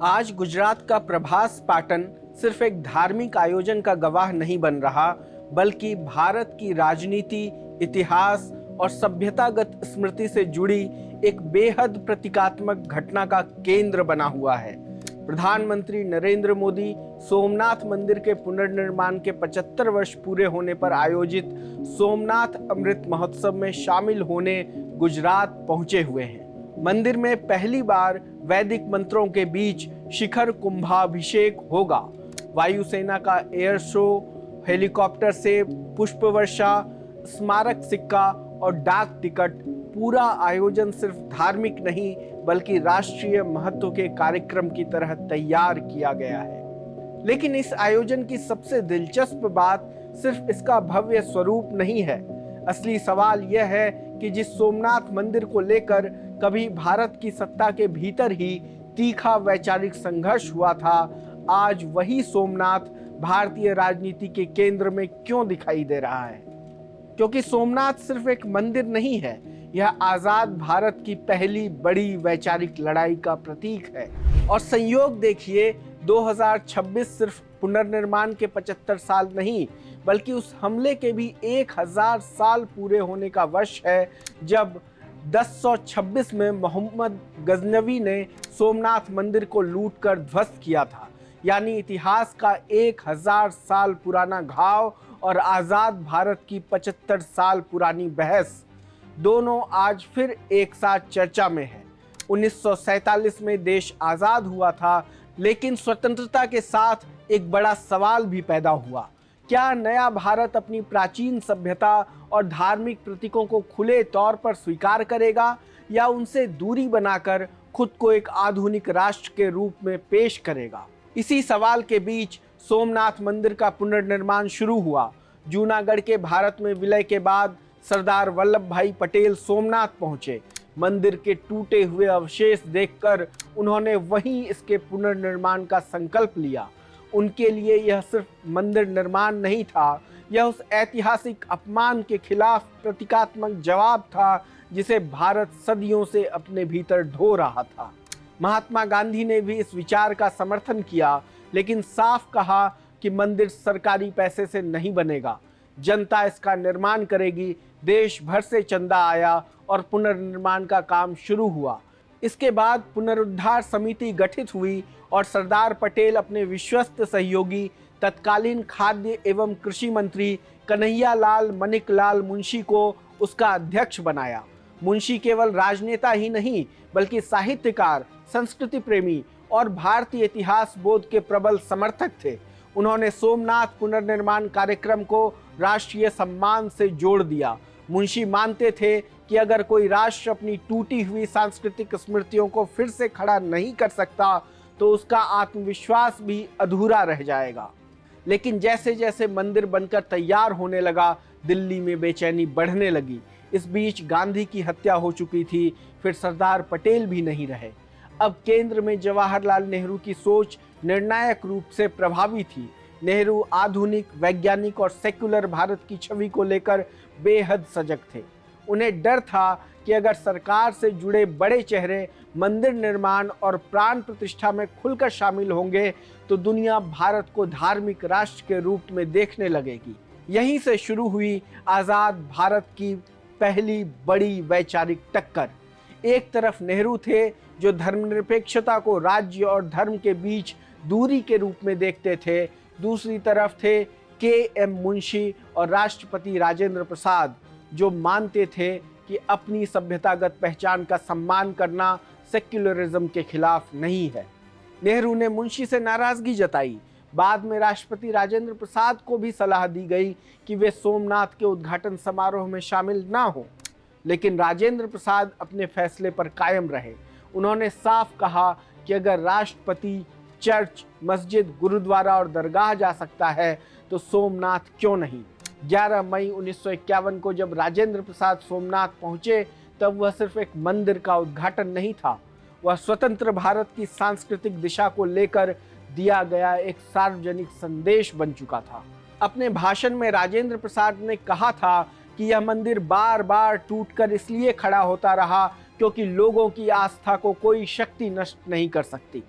आज गुजरात का प्रभास पाटन सिर्फ एक धार्मिक आयोजन का गवाह नहीं बन रहा, बल्कि भारत की राजनीति, इतिहास और सभ्यतागत स्मृति से जुड़ी एक बेहद प्रतीकात्मक घटना का केंद्र बना हुआ है। प्रधानमंत्री नरेंद्र मोदी सोमनाथ मंदिर के पुनर्निर्माण के 75 वर्ष पूरे होने पर आयोजित सोमनाथ अमृत महोत्सव में शामिल होने गुजरात पहुंचे हुए हैं। मंदिर में पहली बार वैदिक मंत्रों के बीच शिखर कुंभाभिषेक होगा। वायुसेना का एयर शो, हेलीकॉप्टर से पुष्प वर्षा, स्मारक सिक्का और डाक टिकट, पूरा आयोजन सिर्फ धार्मिक नहीं बल्कि राष्ट्रीय महत्व के कार्यक्रम की तरह तैयार किया गया है। लेकिन इस आयोजन की सबसे दिलचस्प बात सिर्फ इसका भव्य स्वरूप नहीं है। असली सवाल यह है कि जिस सोमनाथ मंदिर को लेकर कभी भारत की सत्ता के भीतर ही तीखा वैचारिक संघर्ष हुआ था, आज वही सोमनाथ भारतीय राजनीति के केंद्र में क्यों दिखाई दे रहा है? क्योंकि सोमनाथ सिर्फ एक मंदिर नहीं है, यह आजाद भारत की पहली बड़ी वैचारिक लड़ाई का प्रतीक है। और संयोग देखिए, 2026 सिर्फ पुनर्निर्माण के 75 साल नहीं, बल्कि उस हमले के भी 1000 साल पूरे होने का वर्ष है, जब 1026 में मोहम्मद गजनवी ने सोमनाथ मंदिर को लूटकर ध्वस्त किया था। यानी इतिहास का 1000 साल पुराना घाव और आज़ाद भारत की 75 साल पुरानी बहस, दोनों आज फिर एक साथ चर्चा में है। 1947 में देश आज़ाद हुआ था, लेकिन स्वतंत्रता के साथ एक बड़ा सवाल भी पैदा हुआ। क्या नया भारत अपनी प्राचीन सभ्यता और धार्मिक प्रतीकों को खुले तौर पर स्वीकार करेगा, या उनसे दूरी बनाकर खुद को एक आधुनिक राष्ट्र के रूप में पेश करेगा? इसी सवाल के बीच सोमनाथ मंदिर का पुनर्निर्माण शुरू हुआ। जूनागढ़ के भारत में विलय के बाद सरदार वल्लभ भाई पटेल सोमनाथ पहुंचे। मंदिर के टूटे हुए अवशेष देखकर उन्होंने वहीं इसके पुनर्निर्माण का संकल्प लिया। उनके लिए यह सिर्फ मंदिर निर्माण नहीं था, यह उस ऐतिहासिक अपमान के खिलाफ प्रतीकात्मक जवाब था जिसे भारत सदियों से अपने भीतर ढो रहा था। महात्मा गांधी ने भी इस विचार का समर्थन किया, लेकिन साफ कहा कि मंदिर सरकारी पैसे से नहीं बनेगा, जनता इसका निर्माण करेगी। देश भर से चंदा आया और पुनर्निर्माण का काम शुरू हुआ। इसके बाद पुनरुद्धार समिति गठित हुई और सरदार पटेल अपने विश्वस्त सहयोगी तत्कालीन खाद्य एवं कृषि मंत्री कन्हैया लाल मनिकलाल मुंशी को उसका अध्यक्ष बनाया। मुंशी केवल राजनेता ही नहीं, बल्कि साहित्यकार, संस्कृति प्रेमी और भारतीय इतिहास बोध के प्रबल समर्थक थे। उन्होंने सोमनाथ पुनर्निर्माण कार्यक्रम को राष्ट्रीय सम्मान से जोड़ दिया। मुंशी मानते थे कि अगर कोई राष्ट्र अपनी टूटी हुई सांस्कृतिक स्मृतियों को फिर से खड़ा नहीं कर सकता, तो उसका आत्मविश्वास भी अधूरा रह जाएगा। लेकिन जैसे जैसे मंदिर बनकर तैयार होने लगा, दिल्ली में बेचैनी बढ़ने लगी। इस बीच गांधी की हत्या हो चुकी थी, फिर सरदार पटेल भी नहीं रहे। अब केंद्र में जवाहरलाल नेहरू की सोच निर्णायक रूप से प्रभावी थी। नेहरू आधुनिक, वैज्ञानिक और सेक्युलर भारत की छवि को लेकर बेहद सजग थे। उन्हें डर था कि अगर सरकार से जुड़े बड़े चेहरे मंदिर निर्माण और प्राण प्रतिष्ठा में खुलकर शामिल होंगे, तो दुनिया भारत को धार्मिक राष्ट्र के रूप में देखने लगेगी। यहीं से शुरू हुई आज़ाद भारत की पहली बड़ी वैचारिक टक्कर। एक तरफ नेहरू थे, जो धर्मनिरपेक्षता को राज्य और धर्म के बीच दूरी के रूप में देखते थे। दूसरी तरफ थे के.एम. मुंशी और राष्ट्रपति राजेंद्र प्रसाद, जो मानते थे कि अपनी सभ्यतागत पहचान का सम्मान करना सेक्युलरिज्म के खिलाफ नहीं है। नेहरू ने मुंशी से नाराजगी जताई। बाद में राष्ट्रपति राजेंद्र प्रसाद को भी सलाह दी गई कि वे सोमनाथ के उद्घाटन समारोह में शामिल ना हो, लेकिन राजेंद्र प्रसाद अपने फैसले पर कायम रहे। उन्होंने साफ कहा कि अगर राष्ट्रपति चर्च, मस्जिद, गुरुद्वारा और दरगाह जा सकता है, तो सोमनाथ क्यों नहीं। 11 मई 1951 को जब राजेंद्र प्रसाद सोमनाथ पहुंचे, तब वह सिर्फ एक मंदिर का उद्घाटन नहीं था, वह स्वतंत्र भारत की सांस्कृतिक दिशा को लेकर दिया गया एक सार्वजनिक संदेश बन चुका था। अपने भाषण में राजेंद्र प्रसाद ने कहा था कि यह मंदिर बार बार टूटकर इसलिए खड़ा होता रहा क्योंकि लोगों की आस्था को कोई शक्ति नष्ट नहीं कर सकती।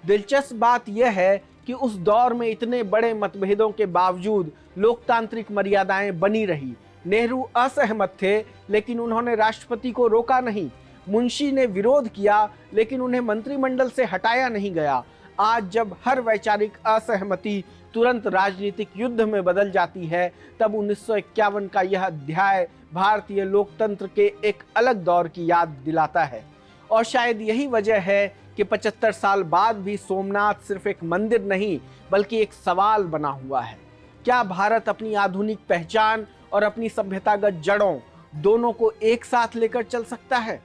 दिलचस्प बात यह है कि उस दौर में इतने बड़े मतभेदों के बावजूद लोकतांत्रिक मर्यादाएं बनी रही। नेहरू असहमत थे, लेकिन उन्होंने राष्ट्रपति को रोका नहीं। मुंशी ने विरोध किया, लेकिन उन्हें मंत्रिमंडल से हटाया नहीं गया। आज जब हर वैचारिक असहमति तुरंत राजनीतिक युद्ध में बदल जाती है, तब 1951 का यह अध्याय भारतीय लोकतंत्र के एक अलग दौर की याद दिलाता है। और शायद यही वजह है कि 75 साल बाद भी सोमनाथ सिर्फ एक मंदिर नहीं, बल्कि एक सवाल बना हुआ है। क्या भारत अपनी आधुनिक पहचान और अपनी सभ्यतागत जड़ों दोनों को एक साथ लेकर चल सकता है?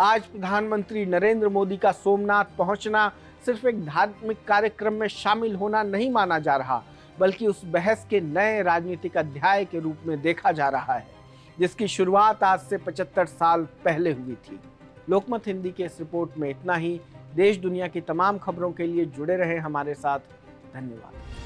आज प्रधानमंत्री नरेंद्र मोदी का सोमनाथ पहुंचना सिर्फ एक धार्मिक कार्यक्रम में शामिल होना नहीं माना जा रहा, बल्कि उस बहस के नए राजनीतिक अध्याय के रूप में देखा जा रहा है, जिसकी शुरुआत आज से 75 साल पहले हुई थी। लोकमत हिंदी के इस रिपोर्ट में इतना ही। देश दुनिया की तमाम खबरों के लिए जुड़े रहें हमारे साथ। धन्यवाद।